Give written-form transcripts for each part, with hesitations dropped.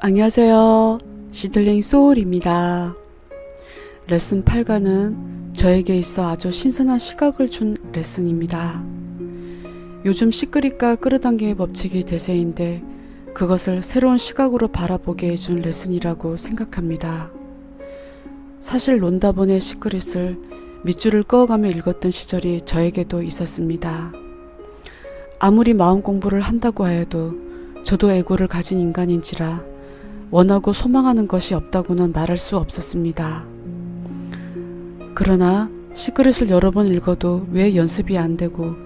안녕하세요. 시들링 소울입니다. 레슨 8과는 저에게 있어 아주 신선한 시각을 준 레슨입니다. 요즘 시끄릿과 끌어당김의 법칙이 대세인데 그것을 새로운 시각으로 바라보게 해준 레슨이라고 생각합니다. 사실 논다본의 시끄릿을 밑줄을 그어가며 읽었던 시절이 저에게도 있었습니다. 아무리 마음 공부를 한다고 하여도 저도 에고를 가진 인간인지라 원하고 소망하는 것이 없다고는 말할 수 없었습니다. 그러나 시크릿을 여러 번 읽어도 왜 연습이 안 되고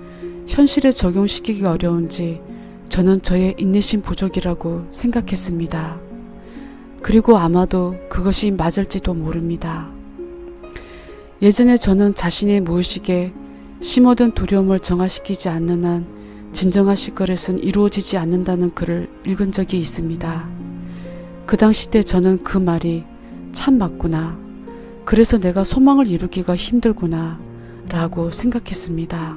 현실에 적용시키기 어려운지 저는 저의 인내심 부족이라고 생각했습니다. 그리고 아마도 그것이 맞을지도 모릅니다. 예전에 저는 자신의 무의식에 심어둔 두려움을 정화시키지 않는 한 진정한 시크릿은 이루어지지 않는다는 글을 읽은 적이 있습니다. 그 당시 때 저는 그 말이 참 맞구나. 그래서 내가 소망을 이루기가 힘들구나 라고 생각했습니다.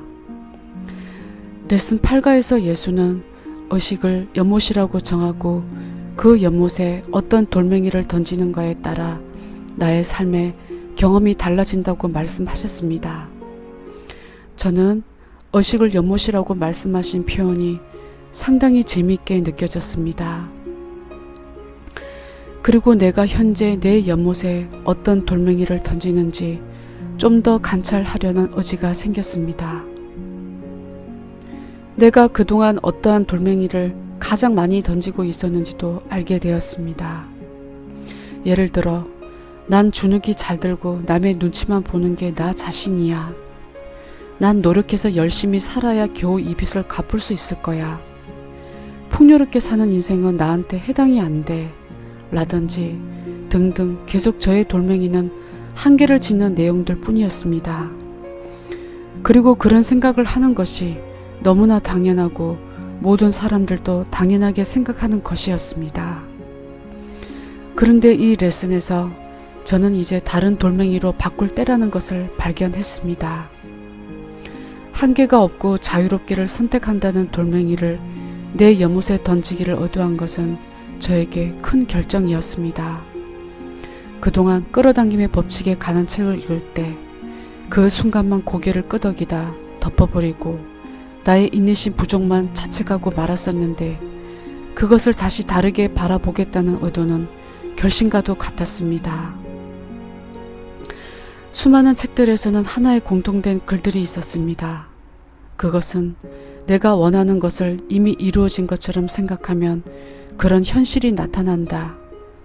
레슨 8과에서 예수는 의식을 연못이라고 정하고 그 연못에 어떤 돌멩이를 던지는가에 따라 나의 삶의 경험이 달라진다고 말씀하셨습니다. 저는 의식을 연못이라고 말씀하신 표현이 상당히 재미있게 느껴졌습니다. 그리고 내가 현재 내 연못에 어떤 돌멩이를 던지는지 좀 더 관찰하려는 의지가 생겼습니다. 내가 그동안 어떠한 돌멩이를 가장 많이 던지고 있었는지도 알게 되었습니다. 예를 들어 난 주눅이 잘 들고 남의 눈치만 보는 게 나 자신이야. 난 노력해서 열심히 살아야 겨우 이 빚을 갚을 수 있을 거야. 풍요롭게 사는 인생은 나한테 해당이 안 돼. 라든지 등등 계속 저의 돌멩이는 한계를 짓는 내용들 뿐이었습니다. 그리고 그런 생각을 하는 것이 너무나 당연하고 모든 사람들도 당연하게 생각하는 것이었습니다. 그런데 이 레슨에서 저는 이제 다른 돌멩이로 바꿀 때라는 것을 발견했습니다. 한계가 없고 자유롭기를 선택한다는 돌멩이를 내 연못에 던지기를 의도한 것은 저에게 큰 결정이었습니다. 그동안 끌어당김의 법칙에 관한 책을 읽을 때 그 순간만 고개를 끄덕이다 덮어버리고 나의 인내심 부족만 자책하고 말았었는데 그것을 다시 다르게 바라보겠다는 의도는 결심과도 같았습니다. 수많은 책들에서는 하나의 공통된 글들이 있었습니다. 그것은 내가 원하는 것을 이미 이루어진 것처럼 생각하면 그런 현실이 나타난다.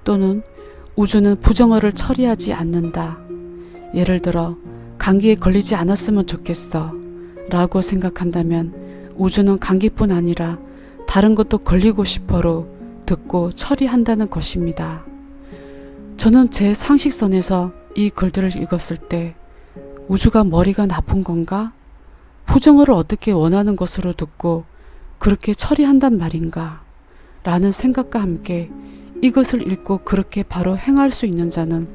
또는 우주는 부정어를 처리하지 않는다. 예를 들어 감기에 걸리지 않았으면 좋겠어 라고 생각한다면 우주는 감기뿐 아니라 다른 것도 걸리고 싶어로 듣고 처리한다는 것입니다. 저는 제 상식선에서 이 글들을 읽었을 때 우주가 머리가 나쁜 건가? 부정어를 어떻게 원하는 것으로 듣고 그렇게 처리한단 말인가? 라는 생각과 함께 이것을 읽고 그렇게 바로 행할 수 있는 자는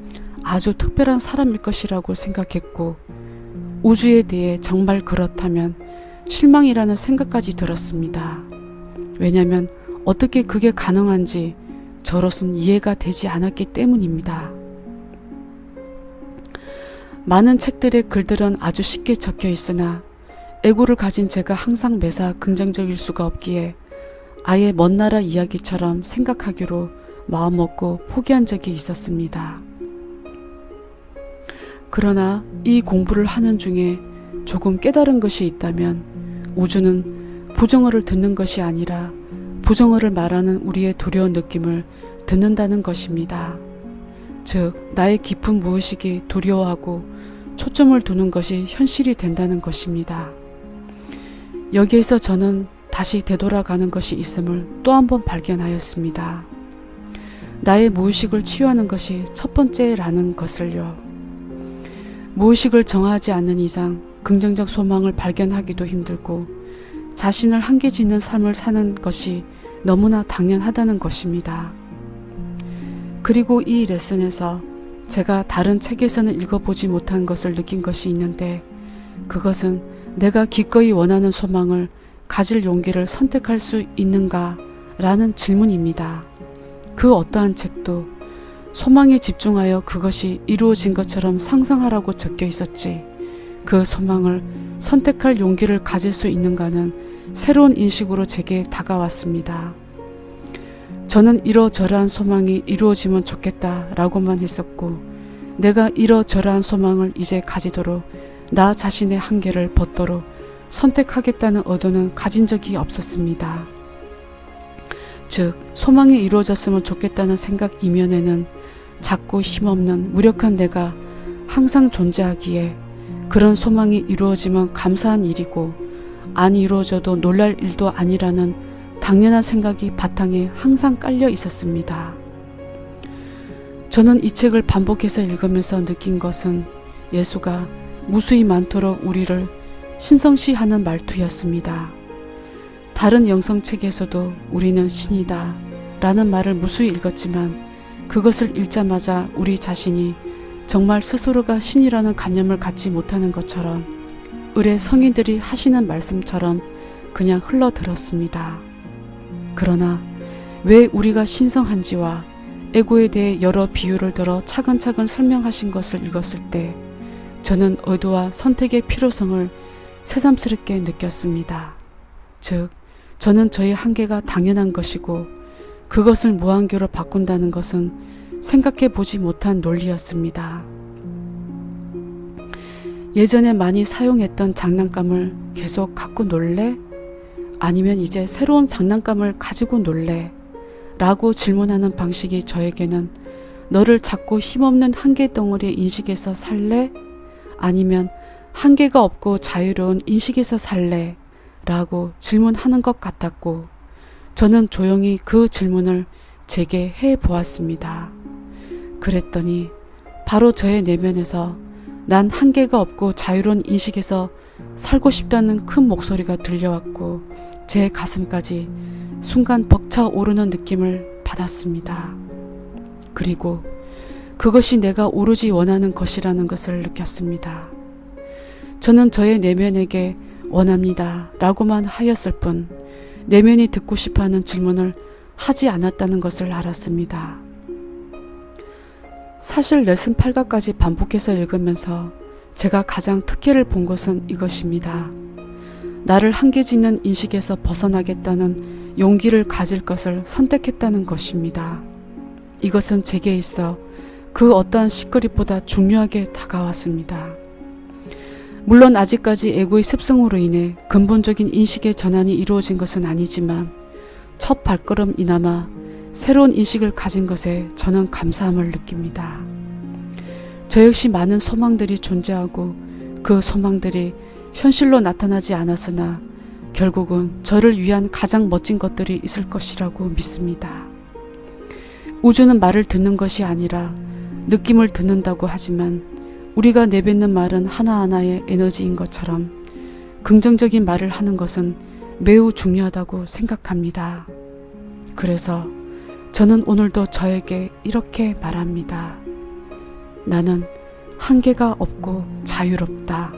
아주 특별한 사람일 것이라고 생각했고 우주에 대해 정말 그렇다면 실망이라는 생각까지 들었습니다. 왜냐하면 어떻게 그게 가능한지 저로선 이해가 되지 않았기 때문입니다. 많은 책들의 글들은 아주 쉽게 적혀 있으나 에고를 가진 제가 항상 매사 긍정적일 수가 없기에 아예 먼 나라 이야기처럼 생각하기로 마음먹고 포기한 적이 있었습니다. 그러나 이 공부를 하는 중에 조금 깨달은 것이 있다면 우주는 부정어를 듣는 것이 아니라 부정어를 말하는 우리의 두려운 느낌을 듣는다는 것입니다. 즉 나의 깊은 무의식이 두려워하고 초점을 두는 것이 현실이 된다는 것입니다. 여기에서 저는 다시 되돌아가는 것이 있음을 또 한 번 발견하였습니다. 나의 무의식을 치유하는 것이 첫 번째라는 것을요. 무의식을 정하지 않는 이상 긍정적 소망을 발견하기도 힘들고 자신을 한계 짓는 삶을 사는 것이 너무나 당연하다는 것입니다. 그리고 이 레슨에서 제가 다른 책에서는 읽어보지 못한 것을 느낀 것이 있는데 그것은 내가 기꺼이 원하는 소망을 가질 용기를 선택할 수 있는가 라는 질문입니다. 그 어떠한 책도 소망에 집중하여 그것이 이루어진 것처럼 상상하라고 적혀 있었지, 그 소망을 선택할 용기를 가질 수 있는가는 새로운 인식으로 제게 다가왔습니다. 저는 이러저러한 소망이 이루어지면 좋겠다라고만 했었고, 내가 이러저러한 소망을 이제 가지도록 나 자신의 한계를 벗도록 선택하겠다는 의도는 가진 적이 없었습니다. 즉, 소망이 이루어졌으면 좋겠다는 생각 이면에는 작고 힘없는 무력한 내가 항상 존재하기에, 그런 소망이 이루어지면 감사한 일이고 안 이루어져도 놀랄 일도 아니라는 당연한 생각이 바탕에 항상 깔려 있었습니다. 저는 이 책을 반복해서 읽으면서 느낀 것은 예수가 무수히 많도록 우리를 신성시하는 말투였습니다. 다른 영성책에서도 우리는 신이다 라는 말을 무수히 읽었지만, 그것을 읽자마자 우리 자신이 정말 스스로가 신이라는 관념을 갖지 못하는 것처럼 의례 성인들이 하시는 말씀처럼 그냥 흘러들었습니다. 그러나 왜 우리가 신성한지와 에고에 대해 여러 비유를 들어 차근차근 설명하신 것을 읽었을 때 저는 의도와 선택의 필요성을 새삼스럽게 느꼈습니다. 즉, 저는 저의 한계가 당연한 것이고 그것을 무한교로 바꾼다는 것은 생각해 보지 못한 논리였습니다. 예전에 많이 사용했던 장난감을 계속 갖고 놀래? 아니면 이제 새로운 장난감을 가지고 놀래? 라고 질문하는 방식이 저에게는 너를 자꾸 힘없는 한계 덩어리의 인식에서 살래? 아니면 한계가 없고 자유로운 인식에서 살래? 라고 질문하는 것 같았고, 저는 조용히 그 질문을 제게 해 보았습니다. 그랬더니 바로 저의 내면에서 난 한계가 없고 자유로운 인식에서 살고 싶다는 큰 목소리가 들려왔고, 제 가슴까지 순간 벅차오르는 느낌을 받았습니다. 그리고 그것이 내가 오로지 원하는 것이라는 것을 느꼈습니다. 저는 저의 내면에게 원합니다 라고만 하였을 뿐 내면이 듣고 싶어하는 질문을 하지 않았다는 것을 알았습니다. 사실 레슨 8과까지 반복해서 읽으면서 제가 가장 특혜를 본 것은 이것입니다. 나를 한계짓는 인식에서 벗어나겠다는 용기를 가질 것을 선택했다는 것입니다. 이것은 제게 있어 그 어떠한 시크릿보다 중요하게 다가왔습니다. 물론 아직까지 에고의 습성으로 인해 근본적인 인식의 전환이 이루어진 것은 아니지만 첫 발걸음이나마 새로운 인식을 가진 것에 저는 감사함을 느낍니다. 저 역시 많은 소망들이 존재하고 그 소망들이 현실로 나타나지 않았으나 결국은 저를 위한 가장 멋진 것들이 있을 것이라고 믿습니다. 우주는 말을 듣는 것이 아니라 느낌을 듣는다고 하지만 우리가 내뱉는 말은 하나하나의 에너지인 것처럼 긍정적인 말을 하는 것은 매우 중요하다고 생각합니다. 그래서 저는 오늘도 저에게 이렇게 말합니다. 나는 한계가 없고 자유롭다.